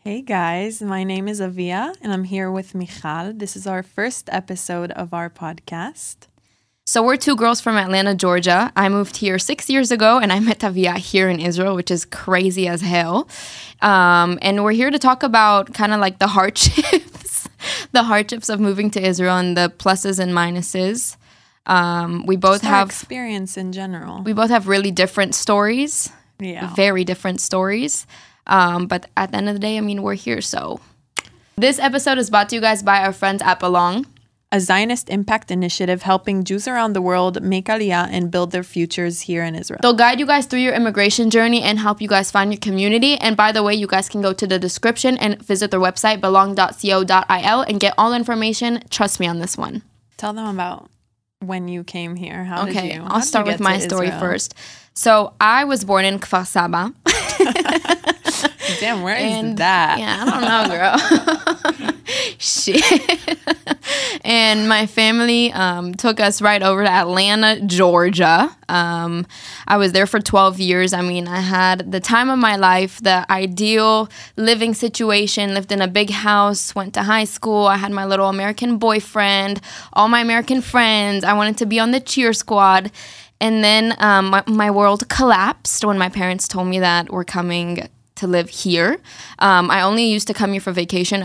Hey guys, my name is Avia and I'm here with Michal. This is our first episode of our podcast. So we're two girls from Atlanta, Georgia. I moved here 6 years ago and I met Avia here in Israel, which is crazy as hell. And we're here to talk about kind of like the hardships, the hardships of moving to Israel and the pluses and minuses. We both have experience in general. We both have really different stories. Yeah. Very different stories. But at the end of the day, I mean, we're here, so. This episode is brought to you guys by our friends at Belong, a Zionist impact initiative helping Jews around the world make aliyah and build their futures here in Israel. They'll guide you guys through your immigration journey and help you guys find your community. And by the way, you guys can go to the description and visit their website, belong.co.il, and get all the information. Trust me on this one. Tell them about when you came here. How did you? I'll start with my story first. So I was born in Kfar Saba. Damn, where is that? Yeah, I don't know, girl. Shit. And my family took us right over to Atlanta, Georgia. I was there for 12 years. I mean, I had the time of my life, the ideal living situation, lived in a big house, went to high school. I had my little American boyfriend, all my American friends. I wanted to be on the cheer squad. And then my world collapsed when my parents told me that we're coming to live here. I only used to come here for vacation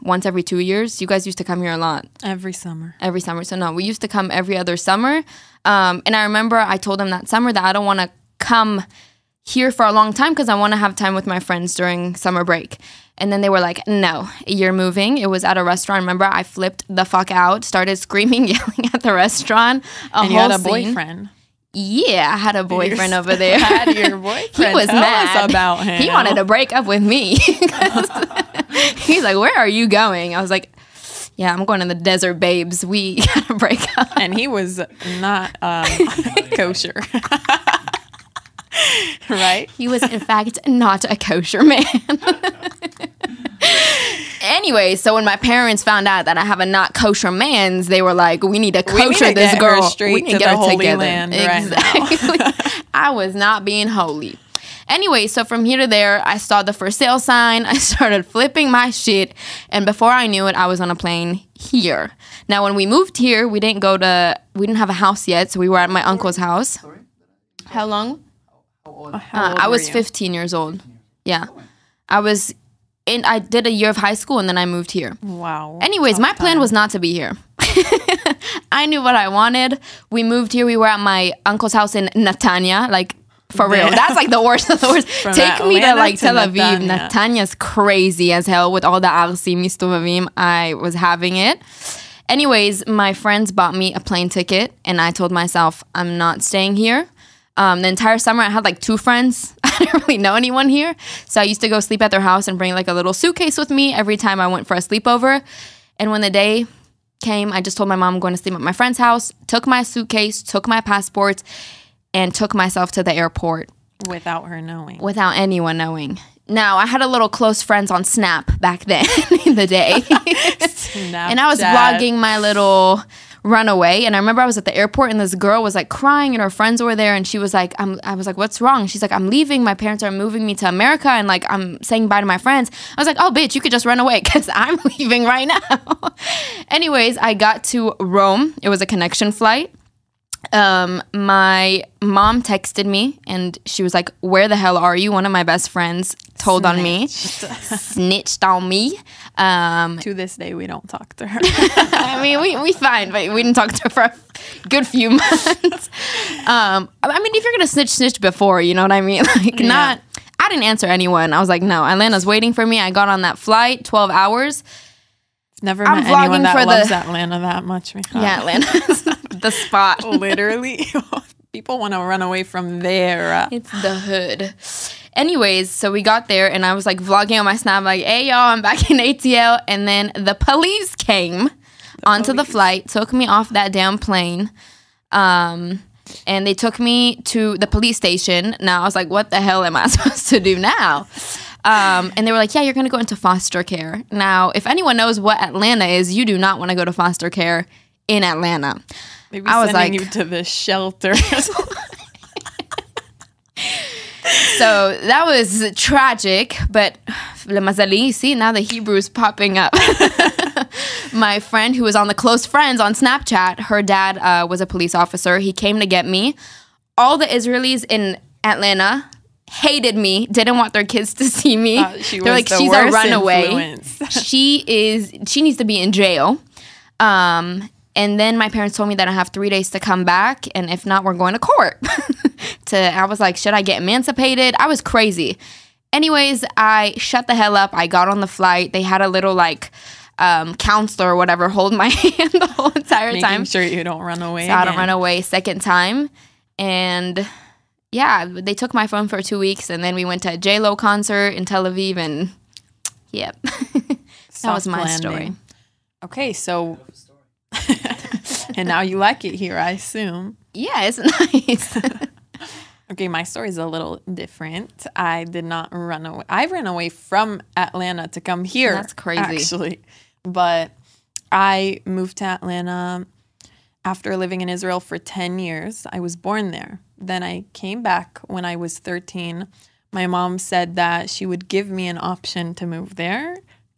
once every 2 years. You guys used to come here a lot. Every summer. So no, we used to come every other summer. And I remember I told them that summer that I don't want to come here for a long time because I want to have time with my friends during summer break. And then they were like, no, you're moving. It was at a restaurant. Remember, I flipped the fuck out, started screaming, yelling at the restaurant. And you had a boyfriend. Yeah, I had a boyfriend over there. Had your boyfriend. He was mad. Tell us about him. He wanted to break up with me. He's like, where are you going? I was like, yeah, I'm going to the desert, babes. We gotta break up. And he was not kosher. Right? He was, in fact, not a kosher man. Anyway, so when my parents found out that I have a not kosher man's, they were like, we need to kosher this girl. We need to get her together. Land exactly. Right now. I was not being holy. Anyway, so from here to there, I saw the for sale sign. I started flipping my shit. And before I knew it, I was on a plane here. Now, when we moved here, we didn't have a house yet. So we were at my uncle's house. Sorry? How long? How old I was 15 years old. Yeah. I did a year of high school and then I moved here. Wow. Anyways, my plan was not to be here. I knew what I wanted. We moved here. We were at my uncle's house in Netanya, like for real. That's like the worst of the worst. Take me to like Tel Aviv. Netanya's crazy as hell with all the arsim mistuvavim. I was having it. Anyways, my friends bought me a plane ticket and I told myself I'm not staying here. The entire summer I had like 2 friends. I didn't really know anyone here. So I used to go sleep at their house and bring like a little suitcase with me every time I went for a sleepover. And when the day came, I just told my mom I'm going to sleep at my friend's house, took my suitcase, took my passports, and took myself to the airport. Without her knowing. Without anyone knowing. Now, I had a little close friends on Snap back then in the day. And I was vlogging my little runaway. And I remember I was at the airport and this girl was like crying and her friends were there. And she was like, I was like, what's wrong? She's like, I'm leaving. My parents are moving me to America. And like, I'm saying bye to my friends. I was like, oh, bitch, you could just run away because I'm leaving right now. Anyways, I got to Rome. It was a connection flight. My mom texted me and she was like, where the hell are you? One of my best friends told on me, snitched on me. To this day, we don't talk to her. I mean, we fine, but we didn't talk to her for a good few months. I mean, if you're going to snitch before, you know what I mean? Like I didn't answer anyone. I was like, no, Atlanta's waiting for me. I got on that flight, 12 hours. Never met anyone that loves Atlanta that much. Michal. Yeah, Atlanta's the spot. Literally. People want to run away from there. It's the hood. Anyways, so we got there and I was like vlogging on my Snap like, hey, y'all, I'm back in ATL. And then the police came onto the flight, took me off that damn plane. And they took me to the police station. Now I was like, what the hell am I supposed to do now? And they were like, yeah, you're going to go into foster care. Now, if anyone knows what Atlanta is, you do not want to go to foster care in Atlanta. Maybe I was sending you to the shelter. So that was tragic, but למזלי, see, now the Hebrew is popping up. My friend who was on the close friends on Snapchat, her dad was a police officer. He came to get me. All the Israelis in Atlanta hated me, didn't want their kids to see me. They're like, she's a runaway. She needs to be in jail. And then my parents told me that I have 3 days to come back, and if not, we're going to court. I was like, should I get emancipated? I was crazy. Anyways, I shut the hell up. I got on the flight. They had a little counselor or whatever hold my hand the whole entire time. Making sure you don't run away. So I don't run away second time. And yeah, they took my phone for 2 weeks, and then we went to a J-Lo concert in Tel Aviv, and yep. That was my story. Okay, so and now you like it here, I assume. Yeah, it's nice. Okay, my story is a little different. I did not run away. I ran away from Atlanta to come here. That's crazy. Actually. But I moved to Atlanta after living in Israel for 10 years. I was born there. Then I came back when I was 13. My mom said that she would give me an option to move there,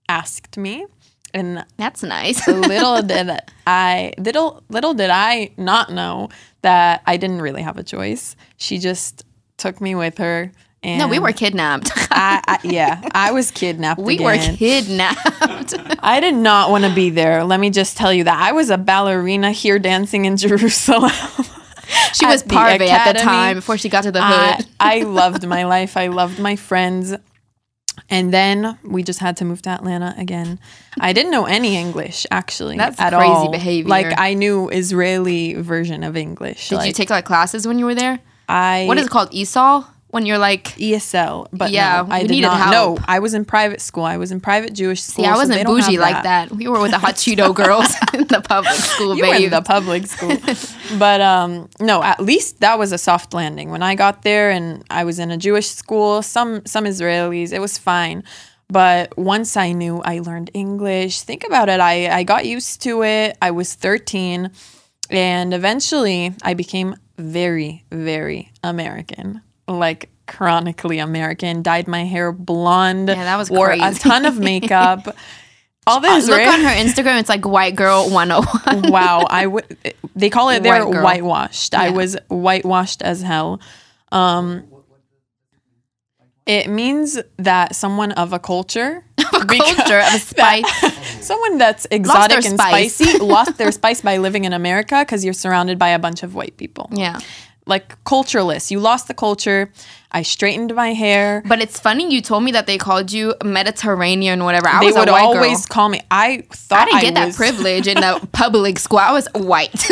asked me. And that's nice. little did I not know that I didn't really have a choice. She just took me with her. And no, we were kidnapped. I was kidnapped. We were kidnapped. I did not want to be there. Let me just tell you that. I was a ballerina here dancing in Jerusalem. She was parvati at the time before she got to the hood. I loved my life. I loved my friends. And then we just had to move to Atlanta again. I didn't know any English, actually. That's at crazy all. Behavior. Like, I knew Israeli version of English. Did you take classes when you were there? What is it called? ESOL? When you're like ESL, but yeah, no, I did not. Help. No, I was in private school. I was in private Jewish school. See, I wasn't bougie like that. We were with the hot Cheeto girls in the public school. You were in the public school, but no. At least that was a soft landing. When I got there, and I was in a Jewish school, some Israelis, it was fine. But once I knew, I learned English. Think about it. I got used to it. I was 13, and eventually I became very, very American. Like chronically American, dyed my hair blonde. Yeah, that was wore crazy. a ton of makeup. All this look on her Instagram, it's like white girl 101. Wow, they call it there whitewashed. Yeah. I was whitewashed as hell. It means that someone of a culture, of a spice, someone that's exotic and spicy, lost their spice by living in America because you're surrounded by a bunch of white people. Yeah. Like cultureless. You lost the culture. I straightened my hair. But it's funny you told me that they called you Mediterranean or whatever. They would always call me. I didn't get that privilege in the public school. I was white.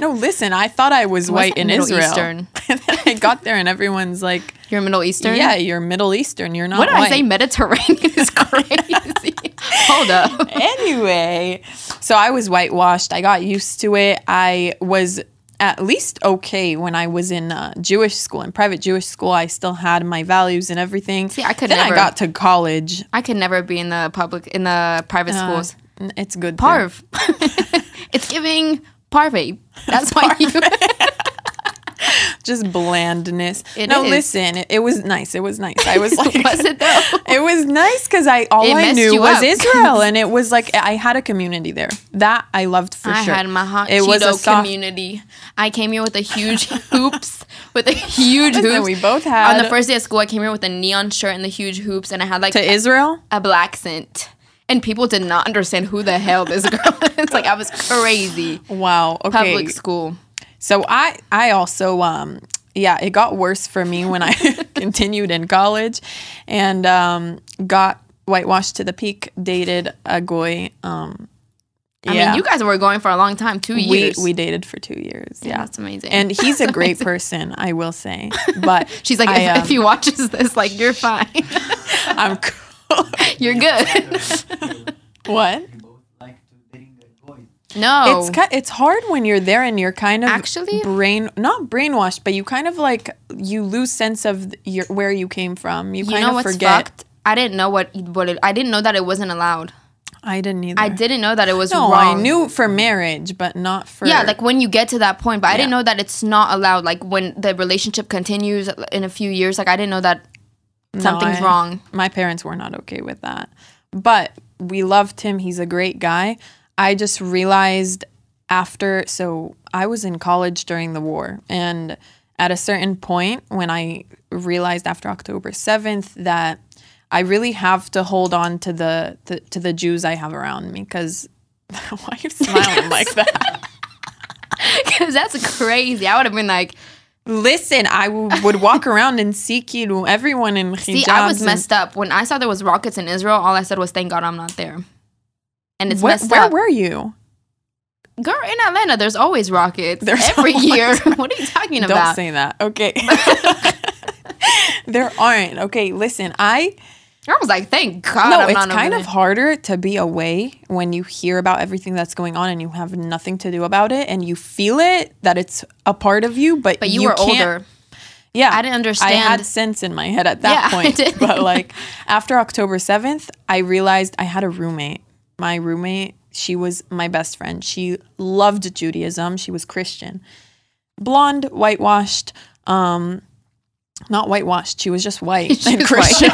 No, listen, I thought I was white in Middle Israel. Eastern. And then I got there and everyone's like, you're Middle Eastern? Yeah, you're Middle Eastern. You're not white. What did I say? Mediterranean is crazy. Hold up. Anyway, so I was whitewashed. I got used to it. I was at least okay when I was in Jewish school, in private Jewish school. I still had my values and everything. See, I never. I got to college. I could never be in the private schools. It's good. Parv. It's giving parve. That's why you. Just blandness. No, listen, it was nice. It was nice. I was like, was it though? It was nice because all I knew was Israel, and it was like I had a community there that I loved for sure. I had my hot Cheeto community. I came here with the huge hoops, Listen, we both had. On the first day of school, I came here with a neon shirt and the huge hoops, and I had like Israel a black accent. And people did not understand who the hell this girl is. Like, I was crazy. Wow. Okay. Public school. So I also, it got worse for me when I continued in college and got whitewashed to the peak, dated a goy. I mean, you guys were going for a long time, 2 years. We dated for 2 years. Yeah, that's amazing. And he's a great person, I will say. But she's like, if he watches this, like, you're fine. I'm cool. You're good. What? No, it's hard when you're there and you're kind of actually not brainwashed, but you kind of like you lose sense of where you came from. You kind of what's forget. Fucked? I didn't know I didn't know that it wasn't allowed. I didn't either. I didn't know that it was no, wrong. I knew for marriage, but not for... Yeah, like when you get to that point. But I didn't know that it's not allowed. Like when the relationship continues in a few years, like I didn't know that something's wrong. My parents were not okay with that. But we loved him. He's a great guy. I just realized after... So I was in college during the war. And at a certain point, when I realized after October 7th that I really have to hold on to the Jews I have around me, because why are you smiling like that? Because that's crazy. I would have been like, listen, I would walk around and see everyone in hijabs. See, I was messed up. When I saw there was rockets in Israel, all I said was, thank God I'm not there. And it's messed up. Where were you? Girl, in Atlanta, there's always rockets. Every year. What are you talking about? Don't say that. Okay. There aren't. Okay, listen, I was like, thank God no, I'm not it's kind of harder to be away when you hear about everything that's going on and you have nothing to do about it and you feel it, that it's a part of you, but you were can't, older. Yeah. I didn't understand. I had sense in my head at that point. I did. But like after October 7th, I realized I had a roommate. My roommate, she was my best friend. She loved Judaism. She was Christian. Blonde, whitewashed, not whitewashed. She was just white and Christian.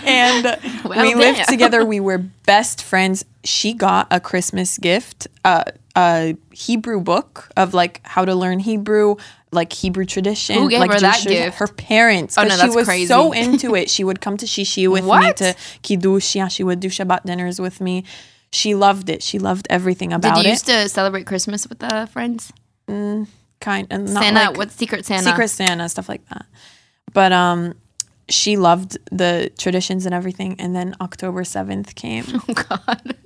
And we lived together. We were best friends. She got a Christmas gift, a Hebrew book of like how to learn Hebrew, like Hebrew tradition. Who gave like her Jewish that gift? Her parents. Oh no, she was crazy. So into it. She would come to Shishi with me to Kiddush. Yeah, she would do Shabbat dinners with me. She loved it. She loved everything about it. Did you used to celebrate Christmas with the friends? Kind of. Santa, like, what's Secret Santa? Secret Santa, stuff like that. But she loved the traditions and everything. And then October 7th came. Oh, God.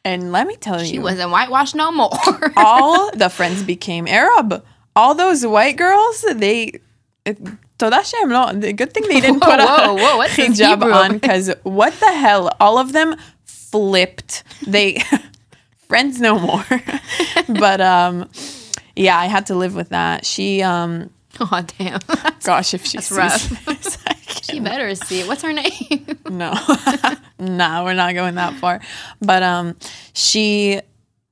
And let me tell you. She wasn't whitewashed no more. All the friends became Arab. All those white girls, the good thing they didn't put a hijab on, because what the hell? All of them flipped. They friends no more. But yeah, I had to live with that. She oh damn. Gosh, if she sees rough. This, she better see it. What's her name? No. No, we're not going that far. But she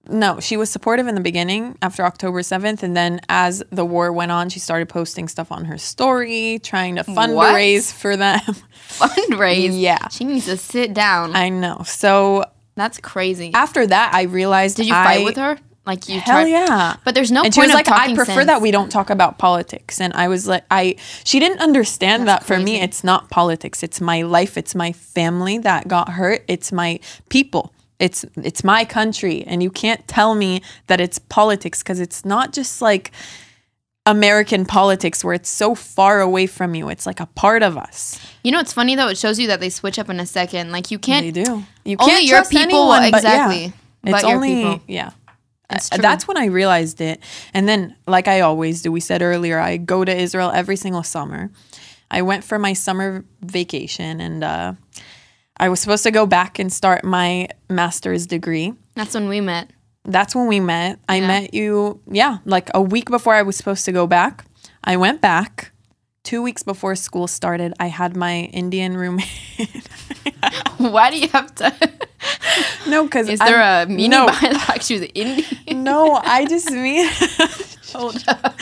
was supportive in the beginning after October 7th. And then as the war went on, she started posting stuff on her story, trying to fundraise for them. Fundraise? Yeah. She needs to sit down. I know. So that's crazy. After that, I realized Did you fight with her? Like you Hell tried? Yeah. But there's no and point she was like, talking I prefer sense. that we don't talk about politics. And I was like, she didn't understand that for me, it's not politics. It's my life. It's my family that got hurt. It's my people. It's my country. And you can't tell me that it's politics, because it's not just like American politics where it's so far away from you. It's like a part of us. You know, it's funny though. It shows you that they switch up in a second. Like you can't. They do. You only can't your trust people. anyone, Exactly. Yeah. But it's your only people. Yeah. True. That's when I realized it. And then, like I always do, we said earlier, I go to Israel every single summer. I went for my summer vacation, and I was supposed to go back and start my master's degree. That's when we met. I met you, like a week before I was supposed to go back. I went back. 2 weeks before school started, I had my Indian roommate. Why do you have to? No, because is there a meaning behind the fact she was Indian? No, I just mean. Hold up.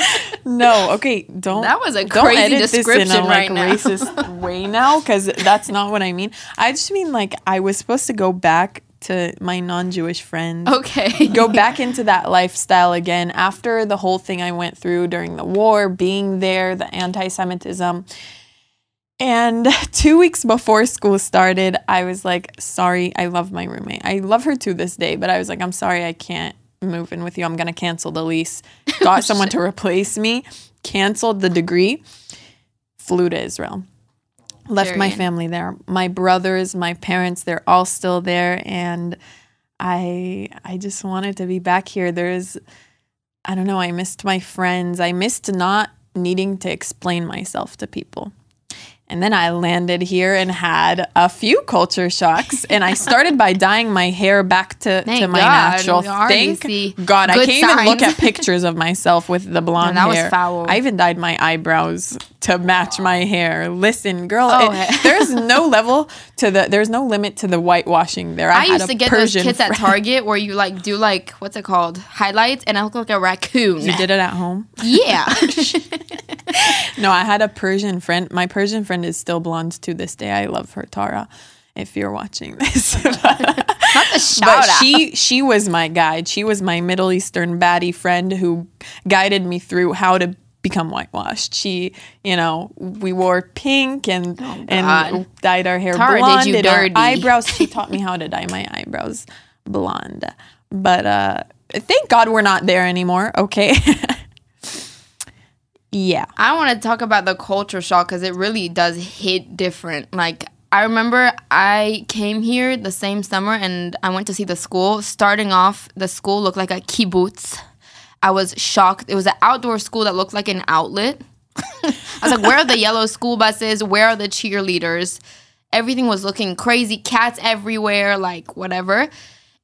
No, okay, don't. That was a crazy description this in a, right now. Racist way now, because that's not what I mean. I just mean like I was supposed to go back to my non-Jewish friends. Okay. Go back into that lifestyle again after the whole thing I went through during the war, being there, the anti-Semitism. And 2 weeks before school started, I was like, sorry, I love my roommate. I love her to this day, but I was like, I'm sorry, I can't move in with you. I'm going to cancel the lease. Got someone to replace me, canceled the degree, flew to Israel. Left my family there. My brothers, my parents, they're all still there. And I just wanted to be back here. I don't know, I missed my friends. I missed not needing to explain myself to people. And then I landed here and had a few culture shocks. And I started by dyeing my hair back to my natural. Thank God. I can't even look at pictures of myself with the blonde hair. That was foul. I even dyed my eyebrows to match my hair. Listen, girl, there's no limit to the whitewashing there. I used to get those kits at Target where you like do like, what's it called? Highlights, and I look like a raccoon. You did it at home? Yeah. No, I had a Persian friend. My Persian friend is still blonde to this day. I love her, Tara, if you're watching this. But she was my guide. She was my Middle Eastern baddie friend who guided me through how to become whitewashed. She, we wore pink and dyed our hair Tara blonde. Did you dirty. Our eyebrows. She taught me how to dye my eyebrows blonde. But thank God we're not there anymore. Okay. Yeah. I want to talk about the culture shock because it really does hit different. Like, I remember I came here the same summer and I went to see the school. Starting off, the school looked like a kibbutz. I was shocked. It was an outdoor school that looked like an outlet. I was like, where are the yellow school buses? Where are the cheerleaders? Everything was looking crazy. Cats everywhere, like whatever.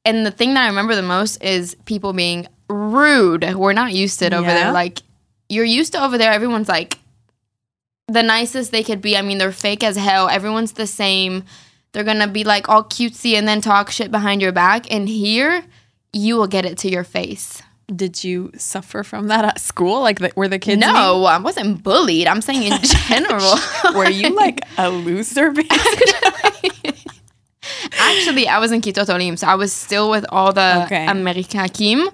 And the thing that I remember the most is people being rude. We're not used to it over there. Like, you're used to over there, everyone's like the nicest they could be. I mean, they're fake as hell. Everyone's the same. They're going to be like all cutesy and then talk shit behind your back. And here, you will get it to your face. Did you suffer from that at school? Like, were the kids No, I wasn't bullied. I'm saying in general. Were you like a loser, basically? Actually, I was in Kito Tolim, so I was still with all the Amerikakim.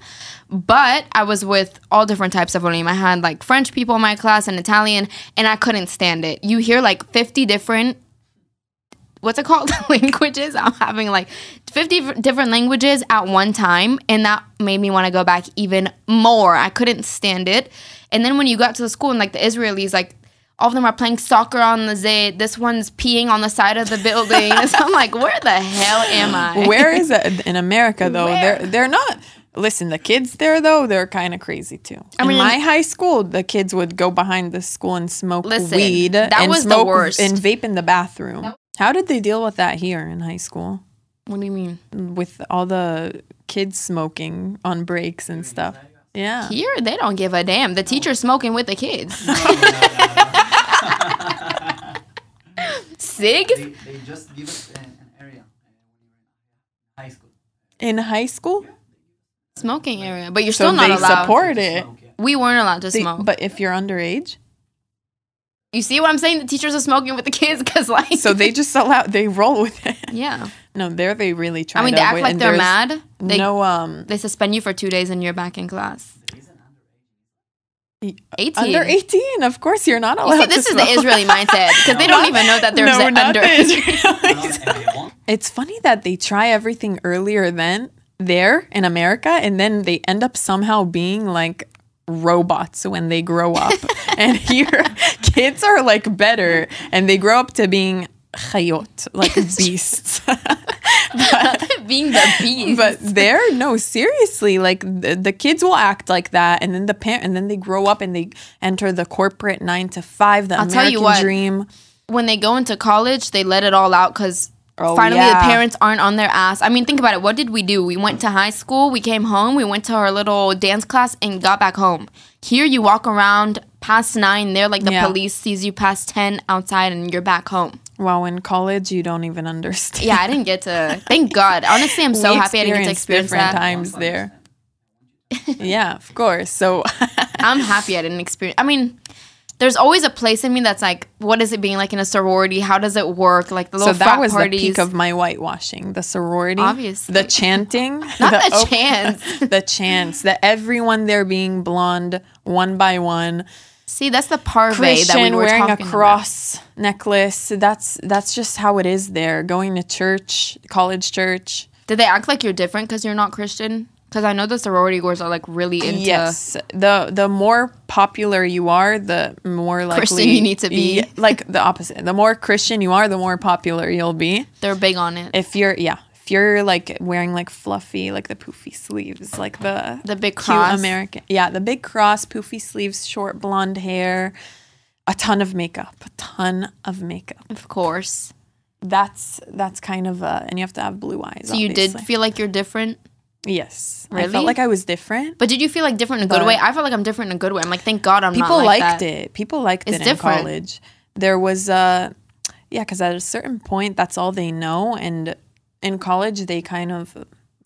But I was with all different types of Olim. I had like French people in my class and Italian, and I couldn't stand it. You hear like 50 different, what's it called? Languages. I'm having like 50 different languages at one time, and that made me want to go back even more. I couldn't stand it. And then when you got to the school and like the Israelis, like all of them are playing soccer on the Zayt. This one's peeing on the side of the building. So I'm like, where the hell am I? Where is it in America though? They're not. Listen, the kids there, though, they're kind of crazy, too. In my high school, the kids would go behind the school and smoke weed. That was the worst. And vape in the bathroom. How did they deal with that here in high school? What do you mean? With all the kids smoking on breaks and stuff. Yeah. Here, they don't give a damn. The teacher's smoking with the kids. Sig? They just give us an area in high school. In high school? Smoking area, but you're still not allowed. So they support it. We weren't allowed to smoke. But if you're underage? You see what I'm saying? The teachers are smoking with the kids because like... So they just they roll with it. Yeah. No, they really try to... I mean, they act like they're mad. They suspend you for 2 days and you're back in class. 18. Under 18? Of course you're not allowed to this is the Israeli mindset because they don't even know that there's an underage. It's funny that they try everything earlier than... there in America, and then they end up somehow being like robots when they grow up. And here, kids are like better, and they grow up to being chayot, like beasts. Being the beast. But there, no, seriously, like the kids will act like that, and then and then they grow up and they enter the corporate 9 to 5, the American dream. When they go into college, they let it all out because finally the parents aren't on their ass. I mean, think about it. What did we do? We went to high school, we came home, we went to our little dance class and got back home. Here you walk around past 9 there, like the police sees you past 10 outside and you're back home. Wow, in college you don't even understand. Yeah, I didn't get to. Thank God. Honestly, I'm so happy I didn't get to experience different that. times there. Yeah, of course. So I'm happy I didn't experience. I mean, there's always a place in me that's like, what is it being like in a sorority? How does it work? Like the little frat parties. So that was the peak of my whitewashing, the sorority. Obviously. The chanting. Not the chants. The chants. That everyone there being blonde, one by one. See, that's the parve Christian that we were wearing talking a cross necklace. That's just how it is there. Going to church, college church. Did they act like you're different because you're not Christian? Because I know the sorority girls are like really into... Yes. The more popular you are, the more likely... Christian you need to be. Like the opposite. The more Christian you are, the more popular you'll be. They're big on it. If you're like wearing like fluffy, like the poofy sleeves, like the big cross. American. Yeah, the big cross, poofy sleeves, short blonde hair. a ton of makeup, a ton of makeup. Of course. That's kind of and you have to have blue eyes. So you did feel like you're different? Yes. Really? I felt like I was different. But did you feel like different in a good way? I felt like I'm different in a good way. I'm like, thank God I'm not People like liked that. it. People liked It's it in different. college. There was because at a certain point, that's all they know. And in college, they kind of,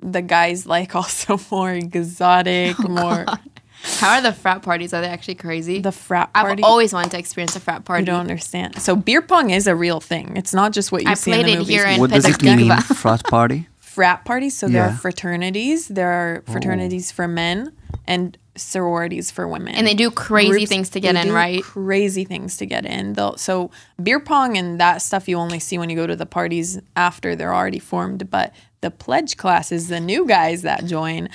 the guys like also more exotic, more. God. How are the frat parties? Are they actually crazy? The frat party. I've always wanted to experience a frat party. You don't understand. So beer pong is a real thing. It's not just what you see in the movies. Here in What does it mean, frat party? Frat parties. So there Yeah. are fraternities. There are fraternities for men and sororities for women. And they do crazy Groups, things to get they in, do right? Crazy things to get in. So beer pong and that stuff you only see when you go to the parties after they're already formed. But the pledge classes, the new guys that join,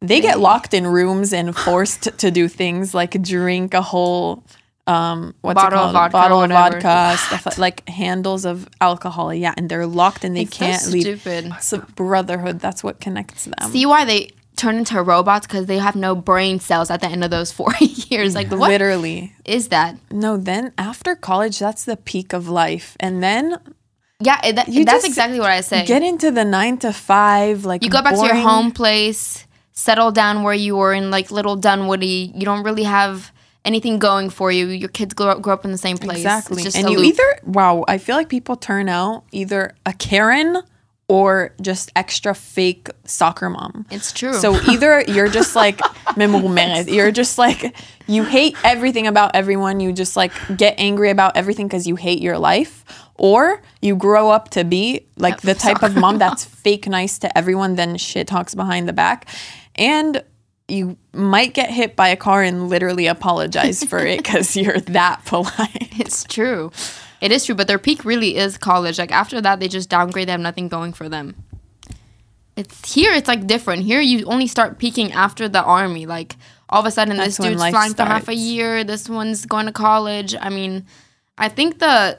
they get locked in rooms and forced to do things like drink a whole bottle of vodka, bottle of whatever. vodka, stuff like handles of alcohol. Yeah, and they're locked and they It's so can't leave. stupid. It's a brotherhood. That's what connects them. See why they turn into robots? Because they have no brain cells at the end of those 4 years. Like, what Literally. is that? No, then after college, that's the peak of life, and then Yeah, You that's just exactly what I say. get into the 9 to 5. Like You go back to your boring- home place, settle down where you were in like little Dunwoody. You don't really have anything going for you. Your kids grow up in the same place. Exactly. It's just And a you loop. I feel like people turn out either a Karen or just extra fake soccer mom. It's true. So either you're just like, you're just like, you hate everything about everyone. You just like get angry about everything because you hate your life. Or you grow up to be like the type of mom that's fake nice to everyone, then shit talks behind the back. And you might get hit by a car and literally apologize for it because you're that polite. It's true. It is true, but their peak really is college. Like after that, they just downgrade. They have nothing going for them. It's like different. Here, you only start peaking after the army. Like all of a sudden, That's this when dude's life flying for half a starts. year. This one's going to college. I mean, I think the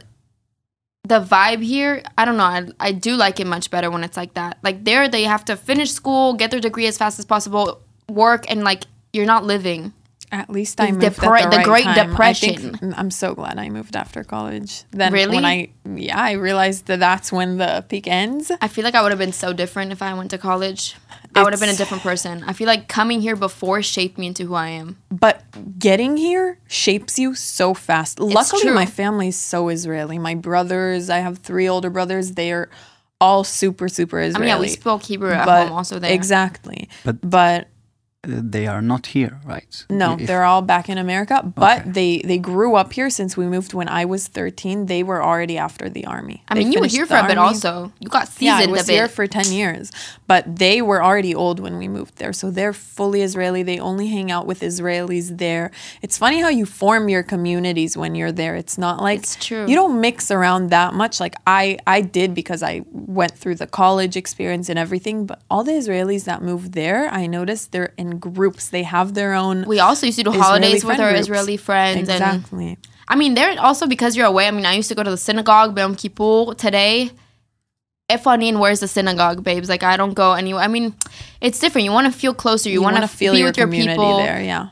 vibe here, I don't know. I do like it much better when it's like that. Like there, they have to finish school, get their degree as fast as possible, work, and like you're not living. At least I moved The at the right Great time. Depression. I'm so glad I moved after college. Then Really? when I realized that's when the peak ends. I feel like I would have been so different if I went to college. I would have been a different person. I feel like coming here before shaped me into who I am. But getting here shapes you so fast. Luckily, true. my family's so Israeli. My brothers, I have 3 older brothers. They are all super, super Israeli. I mean, yeah, we spoke Hebrew at But home also there. Exactly. But- But They are not here, right? no, If- they're all back in America. But Okay. they grew up here since we moved when I was 13. They were already after the army. I They mean, you were finished here the for a bit army. also. You got Yeah, I seasoned was a here bit. for 10 years, but they were already old when we moved there. So they're fully Israeli. They only hang out with Israelis there. It's funny how you form your communities when you're there. It's not like It's true. you don't mix around that much. Like I did because I went through the college experience and everything, but all the Israelis that moved there, I noticed they're in groups. They have their own We also used to do Israeli holidays with friend our groups. Israeli friends. Exactly. And I mean, they're also because you're away. I mean, I used to go to the synagogue, Yom Kippur. Today, Efanin, where's the synagogue, babes? Like, I don't go anywhere. I mean, it's different. You want to feel closer. You want to feel be your with your community people. there. Yeah.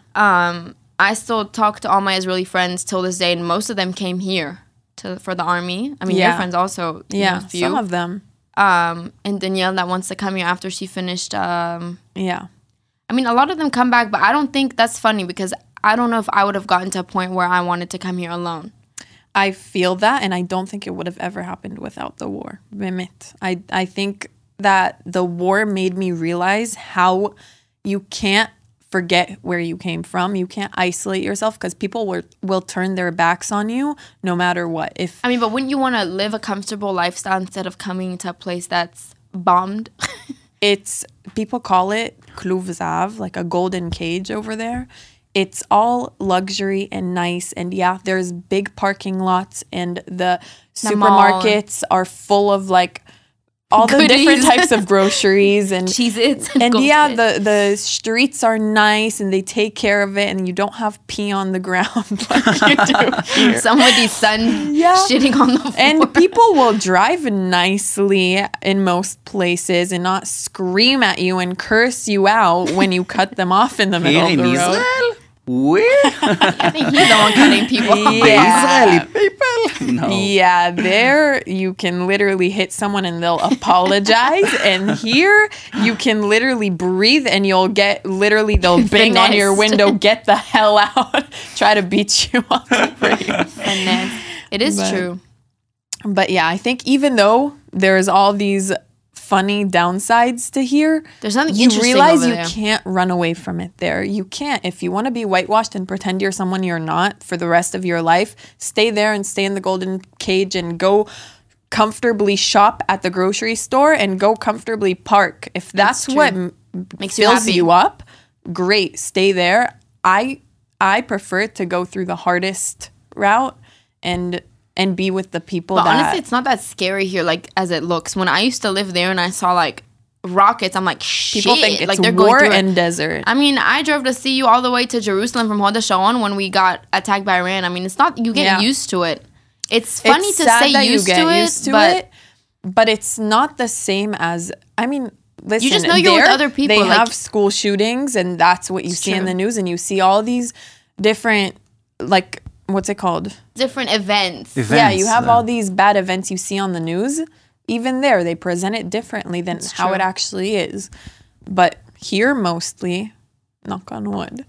I still talk to all my Israeli friends till this day, and most of them came here for the army. I mean, your Yeah. friends also. Yeah. a few. Some of them. And Danielle that wants to come here after she finished. Yeah. I mean, a lot of them come back, but I don't think that's funny because I don't know if I would have gotten to a point where I wanted to come here alone. I feel that, and I don't think it would have ever happened without the war. באמת. I think that the war made me realize how you can't forget where you came from. You can't isolate yourself because people will turn their backs on you no matter what. I mean, but wouldn't you want to live a comfortable lifestyle instead of coming to a place that's bombed? It's, people call it kluv zav, like a golden cage over there. It's all luxury and nice. And yeah, there's big parking lots and the mall. supermarkets are full of like all the Goodies. different types of groceries and Cheez-Its and Goldfish. yeah, the streets are nice and they take care of it and you don't have pee on the ground like you do here. Somebody's son Yeah. shitting on the floor. And people will drive nicely in most places and not scream at you and curse you out when you cut them off in the middle Here of in the road. Israel, I think he's the one cutting people off. The Israeli people? No. Yeah, there you can literally hit someone and they'll apologize. And here you can literally breathe and you'll get, they'll bang on your window, get the hell out, try to beat you up. It is true. But yeah, I think even though there's all these funny downsides to here, there's nothing you interesting realize over you there. can't run away from it there. You can't. If you want to be whitewashed and pretend you're someone you're not for the rest of your life, stay there and stay in the golden cage and go comfortably shop at the grocery store and go comfortably park. If that's what makes fills you, you up, great, stay there. I prefer to go through the hardest route and be with the people but that... honestly, it's not that scary here, like, as it looks. When I used to live there and I saw, like, rockets, I'm like, shit. People think it's like, they're war going and desert. I mean, I drove to see you all the way to Jerusalem from Hod HaSharon when we got attacked by Iran. I mean, it's not... You get used to it. It's funny to say used to it, but it's not the same as... I mean... Listen, you just know you're with other people. They like, have school shootings, and that's what you see in the news, and you see all these different, like, what's it called? Different events. Yeah, you have all these bad events you see on the news. Even there, they present it differently than how it actually is. But here, mostly, knock on wood.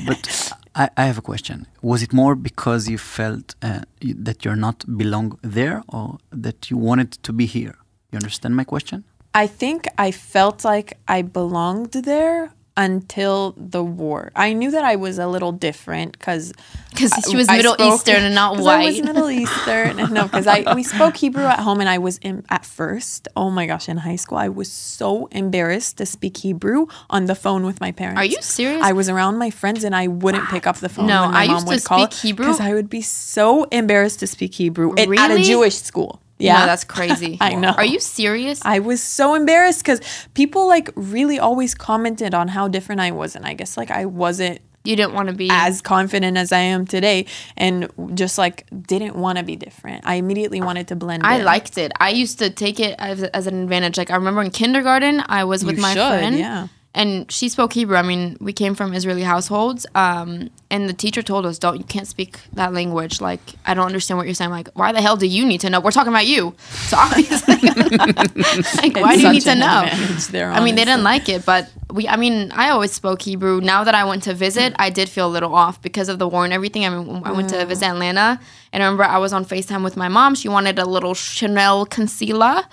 But I have a question. Was it more because you felt that you're not belong there, or that you wanted to be here? You understand my question? I think I felt like I belonged there until the war. I knew that I was a little different because she was Middle Eastern and not white. I was Middle Eastern. No, because we spoke Hebrew at home, and I was at first. Oh my gosh, in high school, I was so embarrassed to speak Hebrew on the phone with my parents. Are you serious? I was around my friends, and I wouldn't pick up the phone. No, when my I mom used would to call speak Hebrew because I would be so embarrassed to speak Hebrew at a Really? Jewish school. Yeah, No, that's crazy. I know. Are you serious? I was so embarrassed because people like really always commented on how different I was, and I guess like I wasn't You didn't want to be as confident as I am today, and just like didn't want to be different. I immediately wanted to blend in. I liked it. I used to take it as an advantage. Like I remember in kindergarten, I was with my friend. Yeah. And she spoke Hebrew. I mean, we came from Israeli households. And the teacher told us, you can't speak that language. Like, I don't understand what you're saying. Like, why the hell do you need to know? We're talking about you. So obviously, like, why do you need to know? There, I mean, they didn't like it, but I always spoke Hebrew. Now that I went to visit, I did feel a little off because of the war and everything. I mean, I went to visit Atlanta, and I remember I was on FaceTime with my mom. She wanted a little Chanel concealer,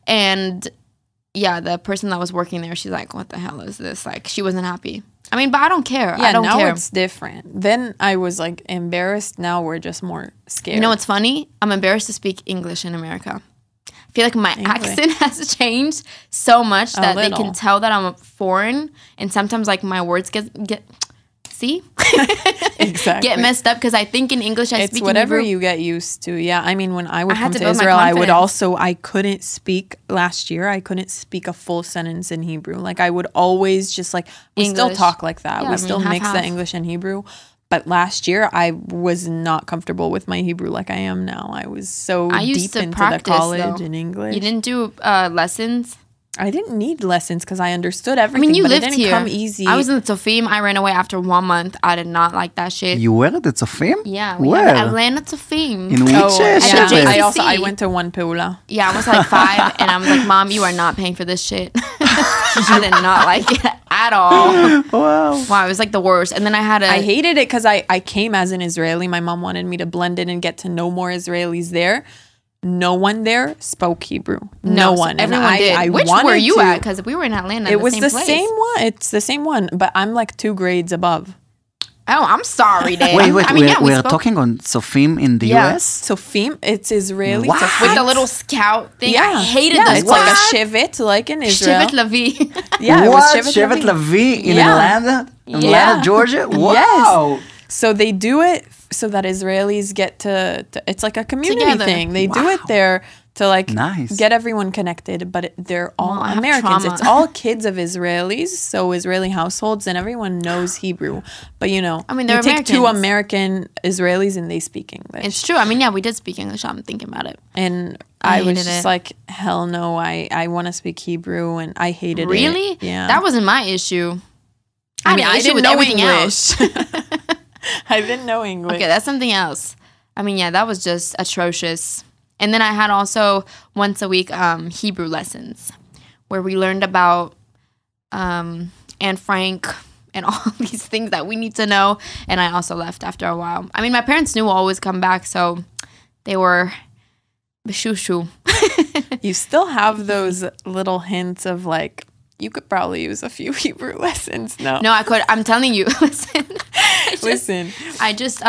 and yeah, the person that was working there, she's like, what the hell is this? Like, she wasn't happy. I mean, but I don't care. Yeah, I don't now care. it's different. Then I was like embarrassed. Now we're just more scared. You know what's funny? I'm embarrassed to speak English in America. I feel like my accent has changed so much that they can tell that I'm foreign, and sometimes like my words get see exactly get messed up because I think in English I speak it's whatever in Hebrew. you get used to. Yeah, I mean, when I would come to build my Israel, I would confidence. I couldn't speak last year. I couldn't speak a full sentence in Hebrew. Like I would always just like we still English. talk like that. Yeah, We I mean, still mix half. the English and Hebrew. But last year I was not comfortable with my Hebrew like I am now. I was so I used deep to into practice, the college though. in English. You didn't do lessons? I didn't need lessons because I understood everything. I mean, you but lived it didn't here. come easy. I was in Tzofim. I ran away after 1 month. I did not like that shit. You were at the Tzofim? Yeah, we Where? have Atlanta Tzofim. In which yeah. shevet? I went to one Peula. Yeah, I was like 5, and I was like, Mom, you are not paying for this shit. I did not like it at all. Wow, it was like the worst. And then I hated it because I came as an Israeli. My mom wanted me to blend in and get to know more Israelis there. No one there spoke Hebrew. No one. Everyone did. Which were you at? Because we were in Atlanta. It was the same one. It's the same one, but I'm like 2 grades above. Oh, I'm sorry, then. Wait, I mean, we're talking on Tzofim in the US? So Fim, it's Israeli. What? With the little scout thing. Yeah. I hated yeah, this. it's like a shivet, like in Israel. Shivet Levi. Yeah, What? it was Shevet Levi in Atlanta? Atlanta, Yeah. Georgia? Wow. Yes. So they do it so that Israelis get to it's like a community Together. thing. They do it there to like Nice. get everyone connected, but they're all Well, I have Americans. trauma. It's all kids of Israelis, so Israeli households, and everyone knows Hebrew. But you know, I mean, they're you take 2 Americans. American Israelis and they speak English. It's true. I mean, yeah, we did speak English. I'm thinking about it. And I I was hated just it. like, hell no, I want to speak Hebrew, and I hated it. Really? Yeah. That wasn't my issue. I mean, had an I issue didn't with know everything English. else. I didn't know English. Okay, that's something else. I mean, yeah, that was just atrocious. And then I had also once a week Hebrew lessons where we learned about Anne Frank and all these things that we need to know. And I also left after a while. I mean, my parents knew I'll always come back, so they were b'shushu. You still have those little hints of like, you could probably use a few Hebrew lessons. No, No, I could. I'm telling you. Listen. I just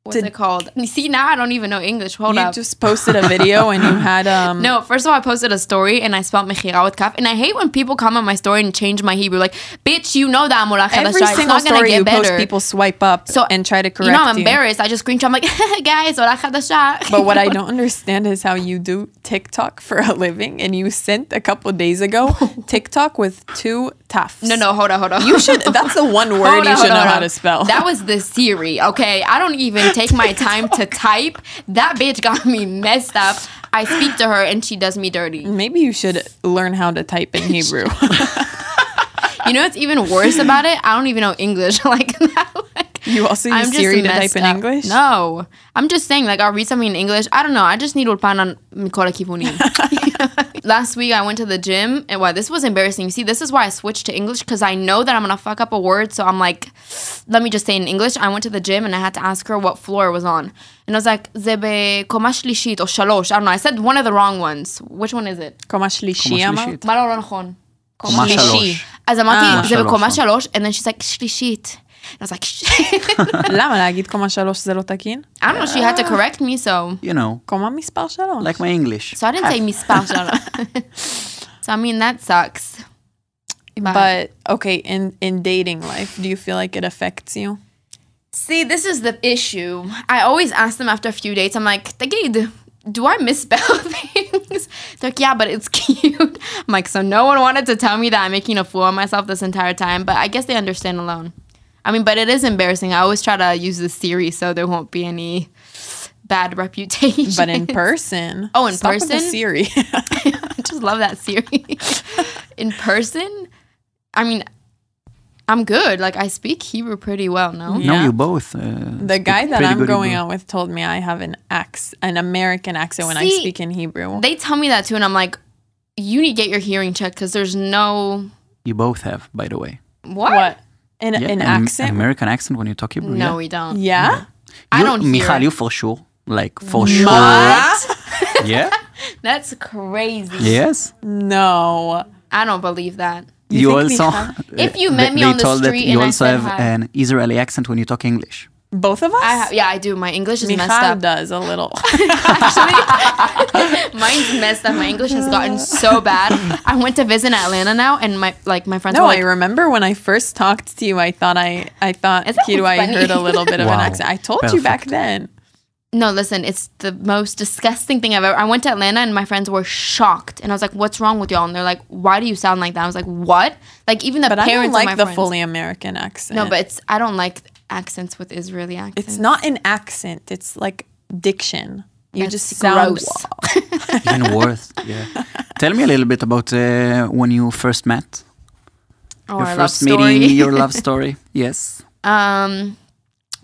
what's it called? You see, now I don't even know English. Hold up. You just posted a video and you had No, first of all, I posted a story and I spelled mechira with kaf. And I hate when people comment my story and change my Hebrew. Like, bitch, you know that Amula Chadasha. every single story you post, people swipe up and try to correct you. You know, I'm embarrassed. I just screenshot. I'm like, guys, Ola Chadasha. But what I don't understand is how you do TikTok for a living, and you sent a couple days ago TikTok with 2 tafs. No, hold on. You should. That's the one word you should know how to spell. That was the Siri, okay? I don't even take my time to type. That bitch got me messed up. I speak to her and she does me dirty. Maybe you should learn how to type in Hebrew. You know what's even worse about it? I don't even know English like that. You also use Siri to type in English? No. I'm just saying, like, I'll read something in English. I don't know. I just need ulpan on Mikola Kifuni. Last week, I went to the gym. And, this was embarrassing. You see, this is why I switched to English. Because I know that I'm going to fuck up a word. So I'm like, let me just say in English. I went to the gym and I had to ask her what floor it was on. And I was like, Zebe komash lishit or shalosh. I don't know. I said one of the wrong ones. Which one is it? Komash lishi אמרת? מה לא נכון? קומה שלוש. אז אמרתי, זה בקומה שלוש. And then she's like, שלישית. I was like, למה להגיד קומה 3 זה לא תקין? I don't know, she had to correct me, so. You know. קומה מספר 3. Like my English. So I didn't say מספר 3. So I mean, that sucks. But okay, in dating life, do you feel like it affects you? See, this is the issue. I always ask them after a few dates, I'm like, Tagid, do I misspell things? They're like, yeah, but it's cute. I'm like, so no one wanted to tell me that I'm making a fool of myself this entire time, but I guess they understand alone. I mean, but it is embarrassing. I always try to use the Siri so there won't be any bad reputation. But in person. Oh, in stop person? With the Siri. I just love that Siri. In person, I mean, I'm good. Like, I speak Hebrew pretty well, no? Yeah. No, you both. The guy that I'm going out with told me I have an American accent when I speak in Hebrew. They tell me that too, and I'm like, you need to get your hearing checked because there's no... You both have, by the way. What? An accent? An American accent when you talk Hebrew? No, we don't. Yeah? I don't hear Michal, it. you for sure. Like, for sure. What? Yeah? That's crazy. Yes? No. I don't believe that. You also... If you met me on the street and I said you also have hi. an Israeli accent when you talk English. Both of us? Yeah, I do. My English is Michal messed up. does a little. Actually, mine's messed up. My English has gotten so bad. I went to visit Atlanta now, and my friends were like, I remember when I first talked to you, I thought Kiru, I heard a little bit of an accent. I told you back then. no, listen, it's the most disgusting thing I've ever. I went to Atlanta, and my friends were shocked, and I was like, "What's wrong with y'all?" And they're like, "Why do you sound like that?" I was like, "What?" Like even the But parents I don't like of my the friends. fully American accent. No, but I don't like accents with Israeli accents. it's not an accent. It's like diction. You That's just sound gross. Even worse. Yeah. Tell me a little bit about when you first met. Oh, Your our first love story. meeting, your love story. Yes.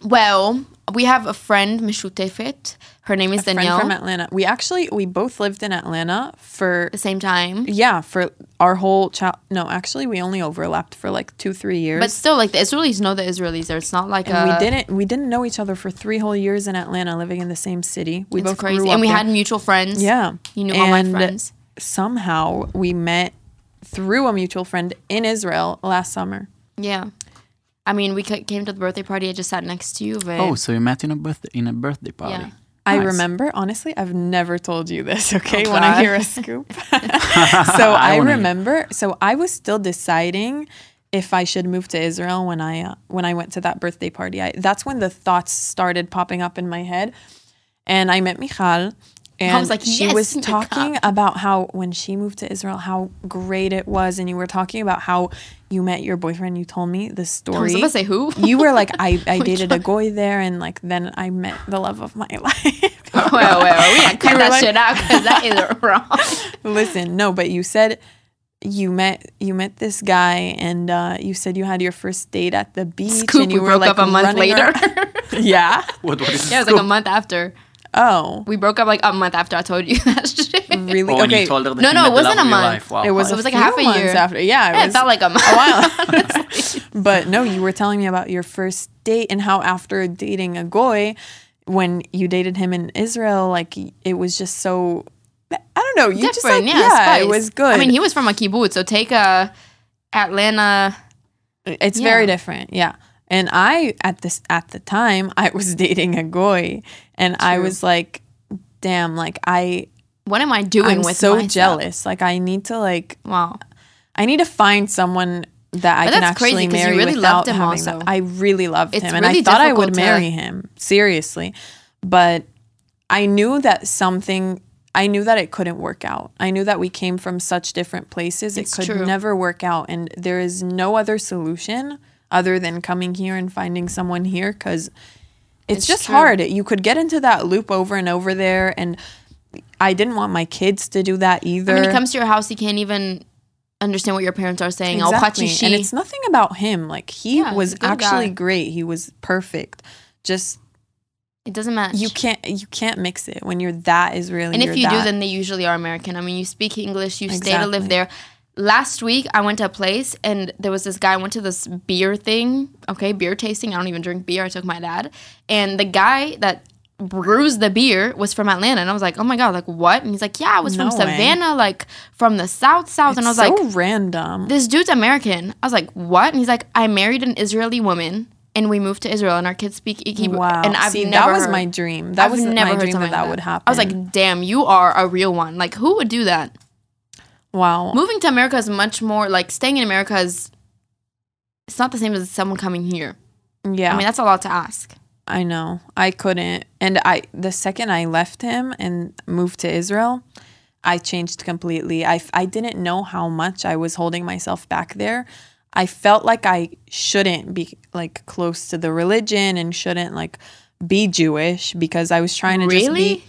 Well, we have a friend, Mishutefet. Her name is Danielle. Friend from Atlanta. We both lived in Atlanta for The same time. for our whole No, actually, we only overlapped for like 2-3 years. But still, like the Israelis know the Israelis. It's not like we didn't know each other for 3 whole years in Atlanta, living in the same city. We It's both crazy. grew up And we there. had mutual friends. Yeah, You knew all my friends. Somehow we met through a mutual friend in Israel last summer. Yeah. I mean, we came to the birthday party. I just sat next to you. Oh, so you met in a birthday party. Yeah. I Nice. remember, honestly, I've never told you this, okay, Oh, when God. I hear a scoop. So I wanna remember, I was still deciding if I should move to Israel when I went to that birthday party. That's when the thoughts started popping up in my head. And I met Michal. And I was like, she yes, was Michal. talking about how when she moved to Israel, how great it was. And you were talking about how you met your boyfriend. You told me the story. I was about to say who? You were like, I dated a goy there, and like then I met the love of my life. well, we gotta cut that shit out because that is wrong. Listen, no, but you said you met this guy, and you said you had your first date at the beach. Scoop, and you we were broke up a month later. Yeah. What is Yeah, it was like a month after. Oh, We broke up like a month after I told you that shit. really? Oh, and you Okay. told her that No, you no, met it the wasn't love a of your month. life. Wow. It was It was like a few half a months year. after. Yeah, Yeah, it felt like a month. a while. But no, you were telling me about your first date and how after dating a goy, when you dated him in Israel, like it was just so, I don't know, you just like, Different, yeah, spice. it was good. I mean, he was from a kibbutz, so take Atlanta. It's Yeah. very different, yeah. And I at the time I was dating a goy, and I True. was like, damn, like What am I doing I'm with so myself? jealous. Like I need to Wow. I need to find someone that I But can that's crazy actually 'cause you marry really without loved him having also. that. I really loved It's him, and really I thought I would difficult to- marry him seriously, but I knew that it couldn't work out. I knew that we came from such different places. It's it could true. never work out, and there is no other solution other than coming here and finding someone here, because it's just true. hard. You could get into that loop over and over there, and I didn't want my kids to do that either. When he comes to your house, he can't even understand what your parents are saying. Exactly. Exactly. And it's nothing about him. Like he Yeah, was he's a good actually guy. great. He was perfect. Just It doesn't match. you can't mix it when you're that Israeli. And if you're you do, that- then they usually are American. I mean, you speak English, you stay to live Exactly. there. Last week, I went to a place and there was this guy. I went to this beer thing. Okay, beer tasting. I don't even drink beer. I took my dad. And the guy that brews the beer was from Atlanta. And I was like, oh my God, like what? And he's like, yeah, I was from No way. Savannah, like from the South. it's And I was so like, random. this dude's American. I was like, what? And he's like, I married an Israeli woman and we moved to Israel and our kids speak Hebrew. Wow. And I've See, never that was heard- my dream. That I've was never my heard dream something that like would happen. I was like, damn, you are a real one. Like, who would do that? wow. Moving to America is much more like staying in America is. It's not the same as someone coming here. Yeah. I mean, that's a lot to ask. I know. I couldn't. And the second I left him and moved to Israel, I changed completely. I didn't know how much I was holding myself back there. I felt like I shouldn't be like close to the religion and shouldn't like be Jewish, because I was trying to just Really? be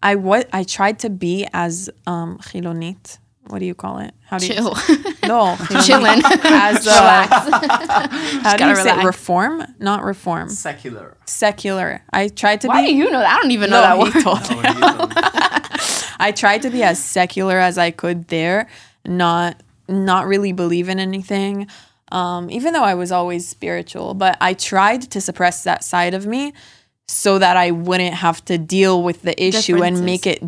I tried to be as chilonit. What do you call it? How do Chill. you no, Chilling. as how do you gotta say relax. reform? Not reform. Secular. Secular. I tried to Why do be. you know that? I don't even know No, that he word. told me. I tried to be as secular as I could there, not really believe in anything, even though I was always spiritual. But I tried to suppress that side of me so that I wouldn't have to deal with the issue and make it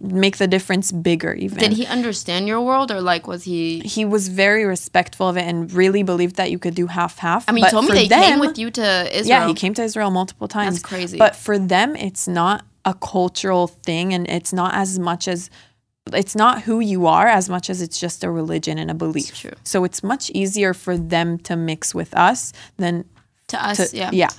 make the difference bigger. Even Did he understand your world or like was he? he was very respectful of it and really believed that you could do half. I mean, But you told me for that he them- came with you to Israel. Yeah, he came to Israel multiple times. That's crazy. But for them, it's not a cultural thing, and it's not as much as it's not who you are as much as it's just a religion and a belief. It's true. So it's much easier for them to mix with us than To us, yeah. yeah.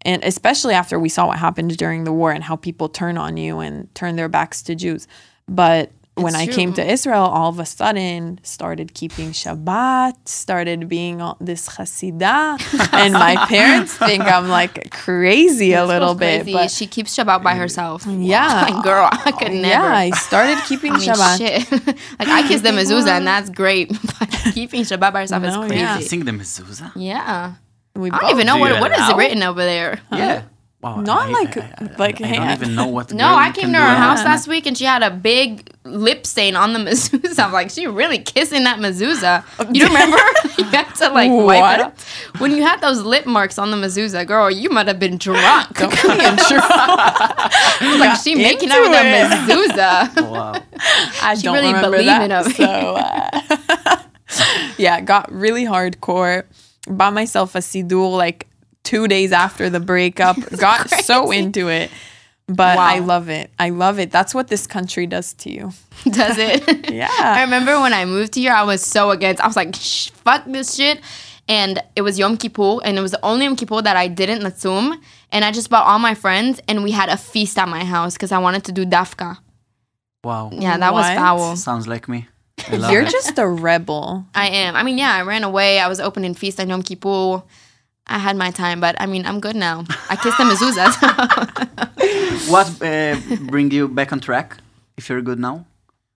And especially after we saw what happened during the war and how people turn on you and turn their backs to Jews. But when I came to Israel, all of a sudden started keeping Shabbat, started being all this Hasidah. And my parents think I'm like crazy a little bit. Crazy. But She keeps Shabbat by herself. yeah. Like, girl, I could never. Yeah, I started keeping I mean, Shabbat. shit. Like I kiss the mezuzah and that's great, but keeping Shabbat by herself No, is crazy. yeah. You sing the mezuzah? Yeah. We I don't even know Do you what is allow? written over there. Yeah. Wow. Not like I don't hand. even know what. No, girl I you came can to do her that. house last week and she had a big lip stain on the mezuzah. I'm like, she really kissing that mezuzah. You remember? You had to like wipe it What? up. When you had those lip marks on the mezuzah, girl, you might have been drunk. Don't be in trouble. Like she making out with into a mezuzah. Wow. I She don't really remember believing that. of it. So, yeah, got really hardcore. Bought myself a siddur like 2 days after the breakup. Got so into it. But Wow. I love it. I love it. That's what this country does to you. Does it? Yeah. I remember when I moved here, I was so against. I was like, fuck this shit. And it was Yom Kippur, and it was the only Yom Kippur that I didn't latsum. And I just brought all my friends, and we had a feast at my house because I wanted to do dafka. Wow. Yeah, that was What? foul. Sounds like me. I love You're it. just a rebel. I am. I mean, yeah, I ran away. I was opening feast on Yom Kippur. I had my time, but I mean, I'm good now. I kissed the mezuzah. What bring you back on track? If you're good now.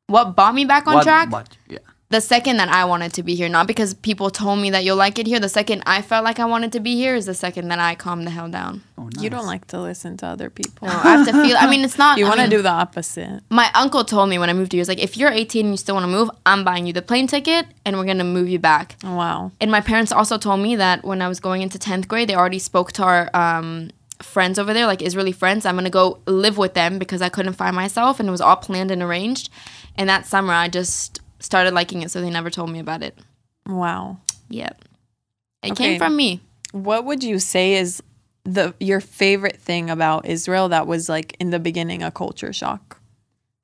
What brought me back on track? What? Yeah. the second that I wanted to be here, not because people told me that you'll like it here. The second I felt like I wanted to be here is the second that I calmed the hell down. Oh, nice. You don't like to listen to other people. No, I have to feel. I mean, it's not. You want to mean, do the opposite. My uncle told me when I moved here, he was like, if you're 18 and you still want to move, I'm buying you the plane ticket and we're going to move you back. Wow. And my parents also told me that when I was going into 10th grade, they already spoke to our friends over there, like Israeli friends. I'm going to go live with them because I couldn't find myself, and it was all planned and arranged. And that summer, I just started liking it, so they never told me about it. Wow. Yep. It came from me. What would you say is your favorite thing about Israel that was like in the beginning a culture shock?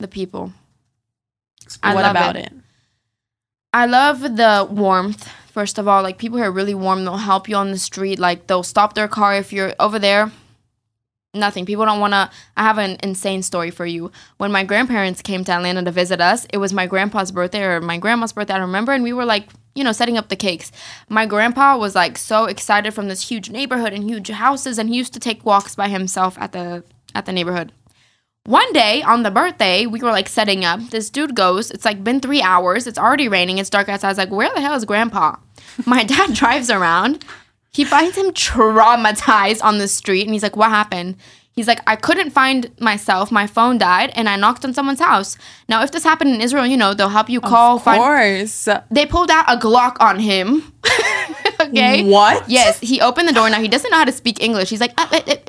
The people. What about it? I love the warmth. First of all, like, people here are really warm. They'll help you on the street. Like, they'll stop their car if you're over there. Nothing. People don't want to. I have an insane story for you. When my grandparents came to Atlanta to visit us, it was my grandpa's birthday or my grandma's birthday, I don't remember, and we were like, you know, setting up the cakes. My grandpa was like so excited from this huge neighborhood and huge houses, and he used to take walks by himself at the neighborhood. One day on the birthday, we were like setting up. This dude goes, it's like been 3 hours. It's already raining. It's dark outside. I was like, where the hell is grandpa? My dad drives around. He finds him traumatized on the street. And he's like, what happened? He's like, I couldn't find myself. My phone died. And I knocked on someone's house. Now, if this happened in Israel, you know, they'll help you call. Of course. They pulled out a Glock on him. Okay. What? Yes. He opened the door. Now, he doesn't know how to speak English. He's like,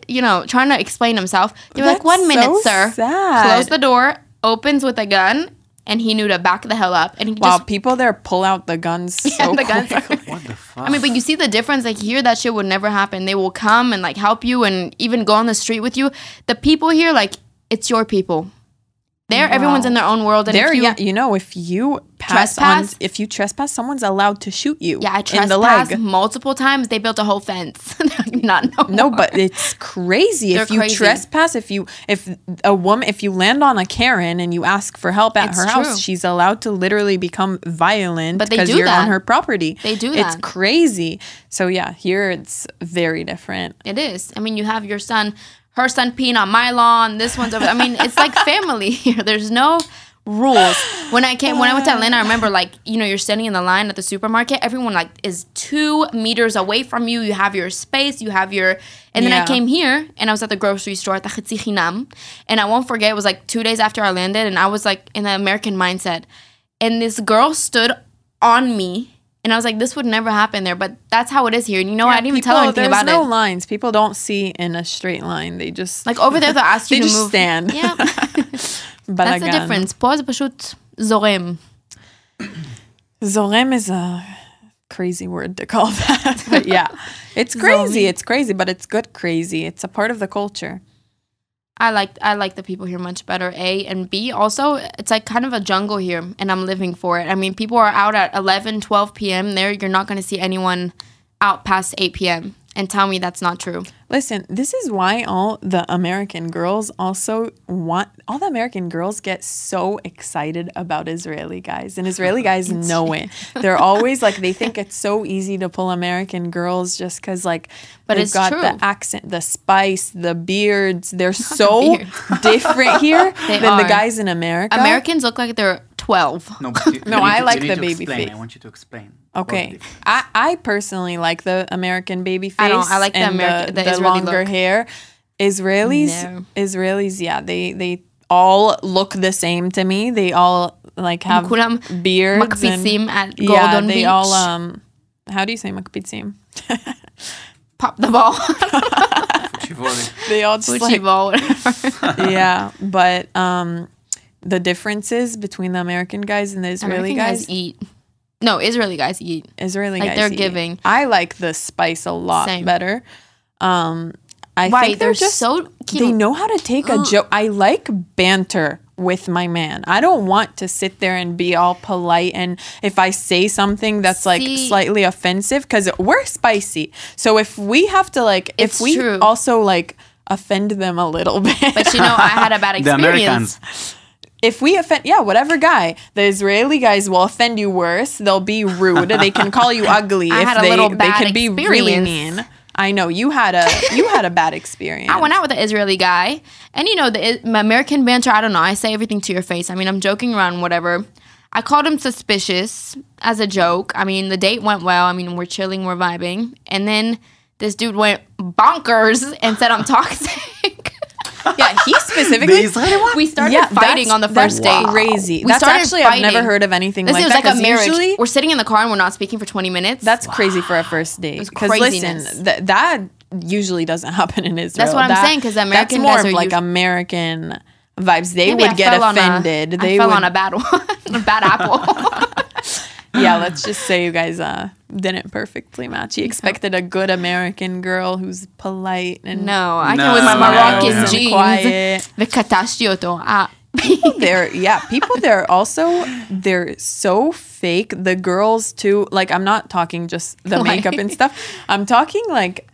you know, trying to explain himself. They were like, 1 minute, so sir. Sad. Close the door, opens with a gun, and he knew to back the hell up. And he Wow, just, people there pull out the guns so the guns quick. are- What the fuck? I mean, but you see the difference. Like, here, that shit would never happen. They will come and like help you and even go on the street with you. The people here, like, it's your people. There, everyone's in their own world. And There, if you, yeah, you know, if you Trespass? if you trespass, someone's allowed to shoot you. I in the trespassed leg. multiple times. They built a whole fence. Not no No, more. but it's crazy. They're If you crazy. trespass, if you land on a Karen and you ask for help at It's her true. house, she's allowed to literally become violent But they because do you're on that. her property. They do It's that. crazy. So yeah, here it's very different. It is. I mean, you have your son, her son peeing on my lawn. This one's over. I mean, it's like family here. There's no rules. When I went to Atlanta, I remember, like, you know, you're standing in the line at the supermarket. Everyone like is 2 meters away from you. You have your space. You have your. And then I Yeah. came here and I was at the grocery store at the Hetzi Chinam, and I won't forget. It was like 2 days after I landed, and I was like in the American mindset, and this girl stood on me. And I was like, this would never happen there. But that's how it is here. And you know, I didn't even tell her anything about There's no it. lines. People don't see in a straight line. They just Like, over there, they'll ask you they to just move. stand. Yeah. But That's the again, difference. פה זה פשוט זורם. Zorem is a crazy word to call that. But yeah, it's crazy. It's crazy, but it's good crazy. It's a part of the culture. I like the people here much better, A. And B, also, it's like kind of a jungle here, and I'm living for it. I mean, people are out at 11, 12 p.m. There, you're not going to see anyone out past 8 p.m. And tell me that's not true. Listen, this is why all the American girls get so excited about Israeli guys. And Israeli guys know it. They're always like, they think it's so easy to pull American girls just because, like, But they've it's got true. the accent, the spice, the beards. They're so different here They than the are. guys in America. Americans look like they're 12. No, but you No, need I to- like you the need to baby explain. face. I want you to explain. Okay, I personally like the American baby face. I like the and the the Israeli longer look. hair. Israelis, yeah, they all look the same to me. They all like have כולם beards מקפיצים at yeah, Golden they Beach. all how do you say makpitzim? Pop the ball. They all just like Fuchi whatever. yeah, but the differences between the American guys and the Israeli American guys eat. No, Israeli guys eat. Israeli Like, guys they're eat. giving. I like the spice a lot Same. better. I Why? think They're just so cute. they know how to take a joke. I like banter with my man. I don't want to sit there and be all polite, and if I say something that's like See- slightly offensive, because we're spicy. So if we have to like, It's if we true. also like offend them a little bit, But you know, I had a bad The experience. Americans. if we offend, whatever guy, the Israeli guys will offend you worse. They'll be rude. They can call you ugly. I if had a they, little they bad can be really experience. mean. I know you had a bad experience. I went out with an Israeli guy, and you know, the American banter, I don't know, I say everything to your face. I mean, I'm joking around, whatever. I called him suspicious as a joke. I mean, the date went well. I mean, we're chilling, we're vibing. And then this dude went bonkers and said I'm toxic. Yeah, he specifically. We started fighting on the first date. Crazy. We That's started actually fighting. I've never heard of anything like This that. was like a marriage. Usually, we're sitting in the car and we're not speaking for 20 minutes. that's crazy for a first date. Because listen, that usually doesn't happen in Israel. That's what I'm saying, because American that's more guys of are like American vibes. They Maybe would I get fell offended. I fell on a bad one, a bad apple. Yeah, let's just say you guys didn't perfectly match. He expected a good American girl who's polite and No, I came with my Moroccan and jeans. quiet. וקטשתי אותו. People there also, they're so fake. The girls too, like I'm not talking just the makeup and stuff. I'm talking like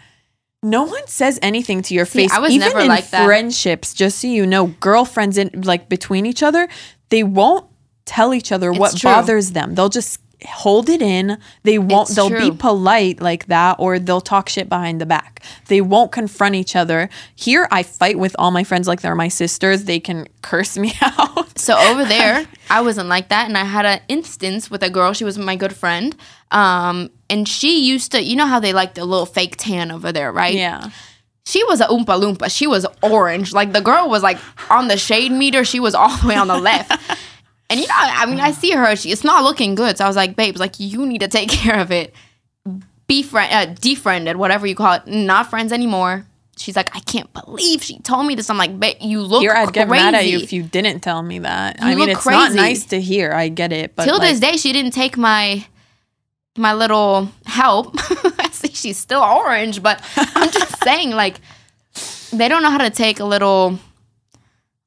no one says anything to your face. I was Even never in like that. friendships, just so you know, girlfriends in like between each other, they won't tell each other what true. bothers them. They'll just hold it in. They'll be polite like that, or they'll talk shit behind the back. They won't confront each other. Here I fight with all my friends like they're my sisters. They can curse me out. So over there, I wasn't like that, and I had an instance with a girl. She was my good friend, and she used to, you know how they like the little fake tan over there, right? Yeah. She was a Oompa Loompa. She was orange. Like the girl was like on the shade meter. She was all the way on the left. And you know, I mean, I see her. It's not looking good. So I was like, babes, like you need to take care of it. Defriended, whatever you call it. Not friends anymore. She's like, I can't believe she told me this. I'm like, babe, you look Here, I'd crazy. get mad at you if you didn't tell me that. I mean, look it's not crazy. nice to hear. I get it. But Till like, this day, she didn't take my little help. I see she's still orange, but I'm just saying, like, they don't know how to take a little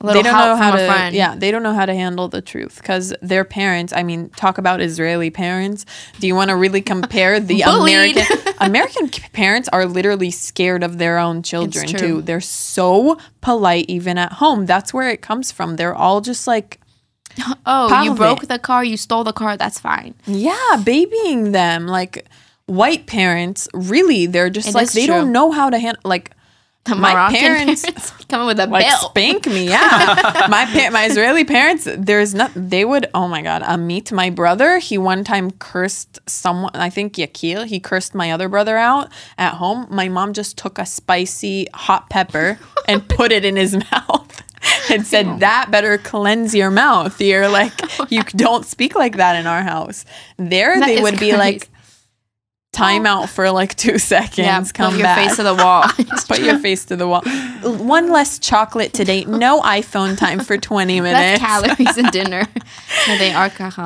they don't help know how from a to, friend. yeah, they don't know how to handle the truth because their parents, I mean, talk about Israeli parents. Do you want to really compare the Bullied. American parents are literally scared of their own children It's true. too. They're so polite even at home. That's where it comes from. They're all just like, Oh, you Parve. broke the car, you stole the car, that's fine. yeah, babying them. Like white parents, really, they're just It like, is they true. don't know how to handle, like, The my Moroccan parents coming with a like belt. spank me. Yeah, my Israeli parents. There's not. They would. Oh my God, Amit, my brother. He one time cursed someone. I think Yakil. He cursed my other brother out at home. My mom just took a spicy hot pepper and put it in his mouth and said, "That better cleanse your mouth. You're like you don't speak like that in our house." There, That they is would be crazy. like. Time out for like 2 seconds. Yeah, come put your back. face to the wall. Put your face to the wall. One less chocolate today. No iPhone time for 20 Less minutes. calories in dinner. No, they are caja.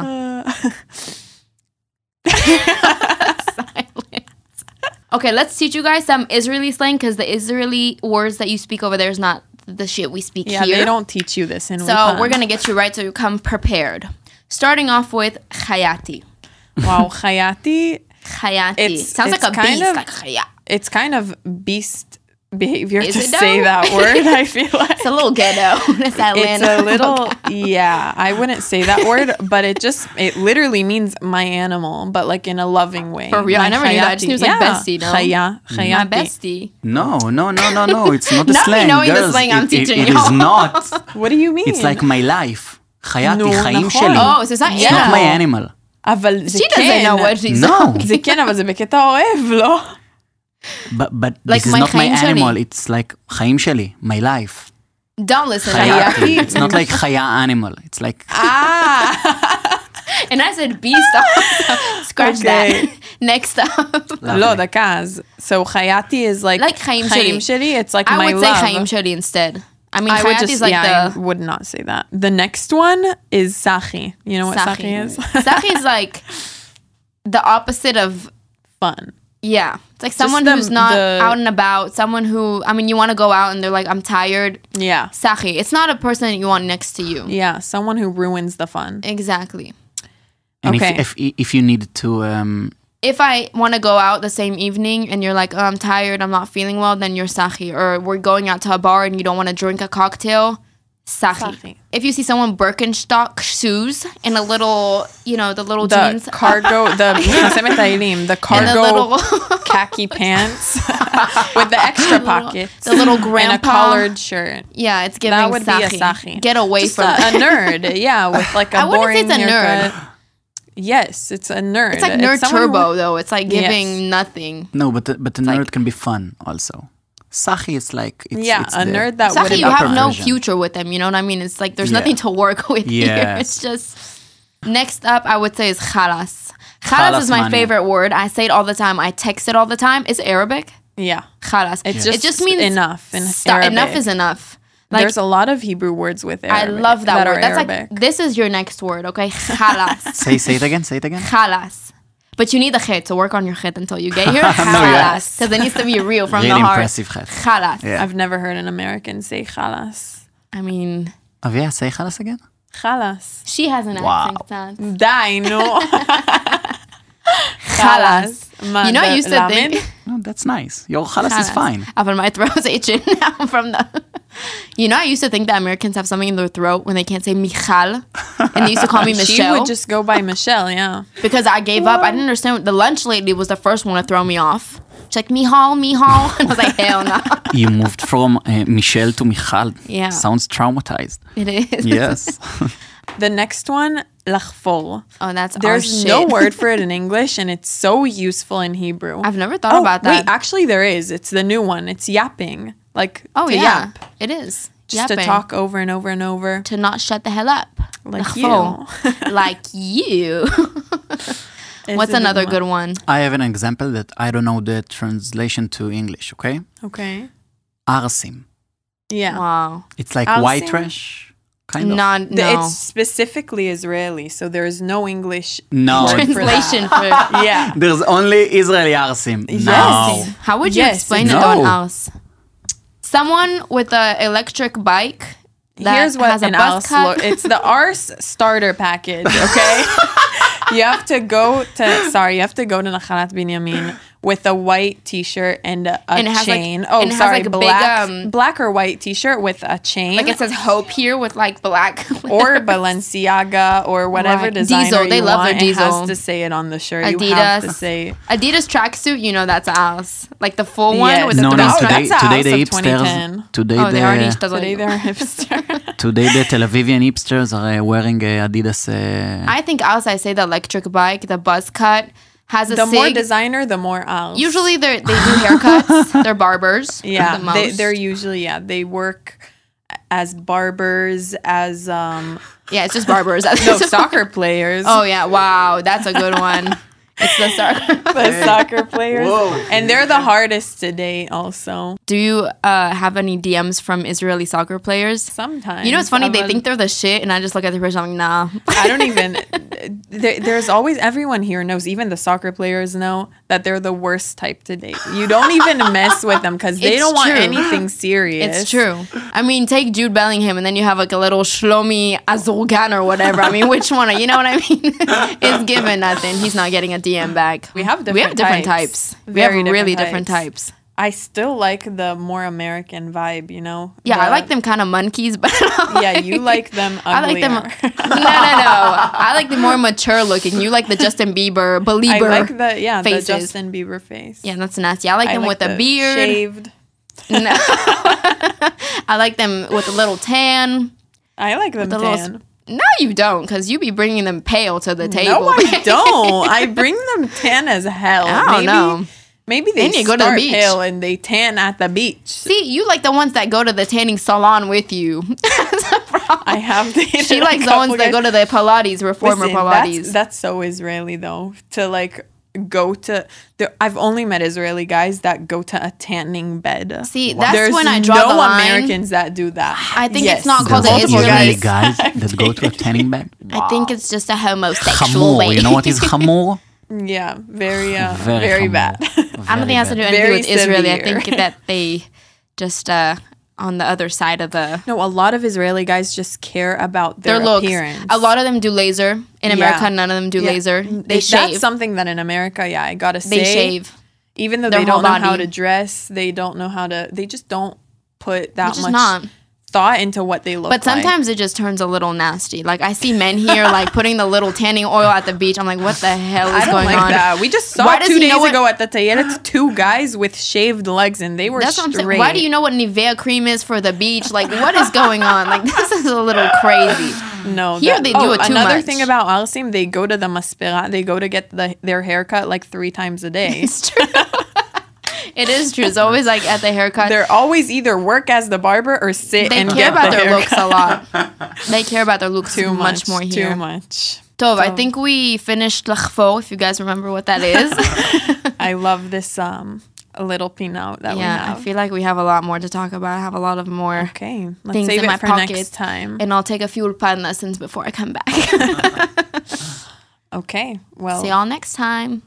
Silence. Okay, let's teach you guys some Israeli slang because the Israeli words that you speak over there is not the shit we speak Yeah, here. they don't teach you this in So Wuhan. we're gonna get you right so you come prepared. Starting off with chayati. Wow, Chayati. Chayati. Sounds like a kind beast, of- like chaya. It's kind of beast behavior Is to it though? say that word, I feel like. It's a little ghetto. It's Atlanta. It's a little, yeah, I wouldn't say that word, but it literally means my animal, but like in a loving way. For real? My I never knew that. I just knew it was like yeah. bestie, no? Chaya, My bestie. No. It's not a Not me slang. knowing the Girls, slang I'm teaching it y'all. is not. What do you mean? It's like my life. חייתי, נו, חיים נכון. שלי. Oh, so it's not It's not my animal. אבל זה She doesn't know what she's No. talking. זה כן, אבל זה בקטע אוהב, לא? But Like this is my not my חיים שלי. animal. It's like חיים שלי, my life. Don't listen to her. חייתי. It's not like חיה animal. It's like And I said beast also. Scratch Okay. that. Next up. לא, דקה, אז so חייתי is like חיים חיים שלי. שלי, it's like I my would say love. חיים שלי instead. I mean, I would חייתי just, is like I the... would not say that. The next one is Sachi. You know what Sachi is? Sachi is like the opposite of... Fun. Yeah. It's like someone the- who's not the- out and about. Someone who... I mean, you want to go out and they're like, I'm tired. Yeah. Sachi. It's not a person that you want next to you. Yeah, someone who ruins the fun. Exactly. and Okay. if you need to If I want to go out the same evening and you're like, oh, I'm tired, I'm not feeling well, then you're Sachi. Or we're going out to a bar and you don't want to drink a cocktail, Sachi. If you see someone Birkenstock shoes and a little, the little The jeans. cargo, the cargo little khaki pants with the extra pockets. The little grandpa. And a collared shirt. Yeah, it's giving That would be a Sachi. Sachi. Get away Just from a nerd. Yeah, with like a I wouldn't boring say it's a nerd. haircut. Yes, it's a nerd. It's like nerd someone turbo, who- though. It's like giving Yes. nothing. No, but the nerd can be fun also. Sachi is like it's a the- nerd that Sachi, wouldn't you have no version. future with them. You know what I mean? It's like there's Yeah. nothing to work with here. Yes. It's just... Next up, I would say is khalas. Khalas Khalas is my mania. favorite word. I say it all the time. I text it all the time. It's Arabic. Yeah. Khalas. It just means enough in stop. Arabic. Enough is enough. Like, There's a lot of Hebrew words with I Arabic. love that word. are That's Arabic. like, this is your next word, okay? Khalas. Say it again. Khalas. But you need the chet to work on your chet until you get here. yeah. Khalas. Because it needs to be real from Really the heart. impressive chet. Khalas. Yeah. I've never heard an American say khalas. I mean, Avia, say chalas again. Khalas. she has an Wow. accent. Sans. Die, no. Khalas. You know, I used to lamed? think... No, that's nice. Your chalas is fine. Up in my throat is itching now from the... You know, I used to think that Americans have something in their throat when they can't say Michal. And they used to call me She Michelle. would just go by Michelle, yeah. Because I gave up. I didn't understand. The lunch lady was the first one to throw me off. She's like, Michal. And I was like, hell no. You moved from Michelle to Michal. Yeah. Sounds traumatized. It is. The Yes. next one, lachfol. Oh, that's There's our shit. no word for it in English, and it's so useful in Hebrew. I've never thought about that. Wait, actually there is. It's the new one. It's yapping. Like Oh, to yeah. yap. It is. Just to Yapping. talk over and over and over. To not shut the hell up. Like Lachfol. Like you. What's another good one? I have an example that I don't know the translation to English, okay? Okay. Arsim. Yeah. Wow. It's like Arsim? white trash, kind of. No. It's specifically Israeli, so there is no English No. word for that. Translation for... Yeah. There's only Israeli Arsim. Yes. No. How would you Yes, explain no. it to an ars? Someone with an electric bike that Here's what has a an buzz ars cut. it's the ars starter package, okay? you have to go to Nachalat Binyamin with a white t-shirt and a And it has, like- chain. and it has, like, a big, black or white t-shirt with a chain. Like it says hope here with like black. or Balenciaga or whatever Right. designer Diesel, they you love want. their Diesel. It has to say it on the shirt. You have to Adidas. say Adidas tracksuit, you know that's ours. Like the full one Yes. with the No, three no, Oh, stripes. that's today ours the of hipsters, 2010. today Oh, they are the hipsters. today they're hipster. today the Tel Avivian hipsters are wearing Adidas. I think ours, I say the electric bike, the buzz cut, has a The more sig. designer, the more als. Usually they do haircuts. They're barbers. Yeah, the most. they're usually they work as barbers, as yeah, it's just barbers. no soccer players. Oh yeah, wow, that's a good one. It's the soccer. the soccer players, Whoa. and they're the hardest to date. Also, Do you have any DMs from Israeli soccer players? sometimes You know, it's funny. I'm They a- think they're the shit, and I just look at the person. I'm like, nah. I don't even. There's always everyone here knows. Even the soccer players know that they're the worst type to date. You don't even mess with them because they It's don't want true. anything serious. It's true. I mean, take Jude Bellingham, and then you have like a little Shlomi Azulgan or whatever. I mean, which one? You know what I mean? It's given nothing. He's not getting a DM back. We have different different types. We Very have really different different types. I still like the more American vibe. You know. Yeah, I The- like them kind of monkeys, but Yeah, you like them uglier. I like them. No. I like the more mature looking. You like the Justin Bieber, I believer. like the faces. the Justin Bieber face. Yeah, that's nasty. I like them with the a beard. shaved. No. I like them with a little tan. I like them The little tan. No, you don't, because you be bringing them pale to the table. No, I don't. I bring them tan as hell. I don't know. Maybe they Then you go to the start beach. pale and they tan at the beach. See, you like the ones that go to the tanning salon with you. That's a problem. I have dated She a likes the couple ones that guys- go to the Pilates, reformer Listen, Pilates. That's so Israeli though. To like go to. I've only met Israeli guys that go to a tanning bed. See, that's There's when I draw no the line. Americans that do that. I think Yes. it's not There's called the not Israeli Israelis. guys that go to a tanning bed. I think it's just a homosexual Chamor. way. You know what is chamor? Yeah, very Very bad. I don't think it has to do anything Very with Israeli. I severe. think that they just on the other side of the No, a lot of Israeli guys just care about their their looks. appearance. A lot of them do laser. In America, Yeah. none of them do Yeah. laser. They That's shave. something that in America, I gotta say. They shave. Even though their they don't whole know how body. to dress, they don't know how to. They just don't put that Which is much not. thought into what they look like. But sometimes it just turns a little nasty. Like I see men here like putting the little tanning oil at the beach. I'm like, what the hell is going on? That. We just saw 2 days ago at the Tayeret 2 guys with shaved legs and they were That's straight. what I'm saying. Why do you know what Nivea cream is for the beach? Like what is going on? Like this is a little crazy. No, here they do it too another much. thing about Alsim, they go to the maspera. They go to get their haircut like 3 times a day. It's true. It is true. It's always like at the haircut. They're always either work as the barber or sit and get the haircut. They care about their looks a lot. They care about their looks too much more here. Too much. Tov, I think we finished l'chfo, if you guys remember what that is. I love this little pinot that we have. Yeah, I feel like we have a lot more to talk about. I have a lot of more let's things save in it my for pocket. next time. And I'll take a few ulpan lessons before I come back. Okay, well. See y'all next time.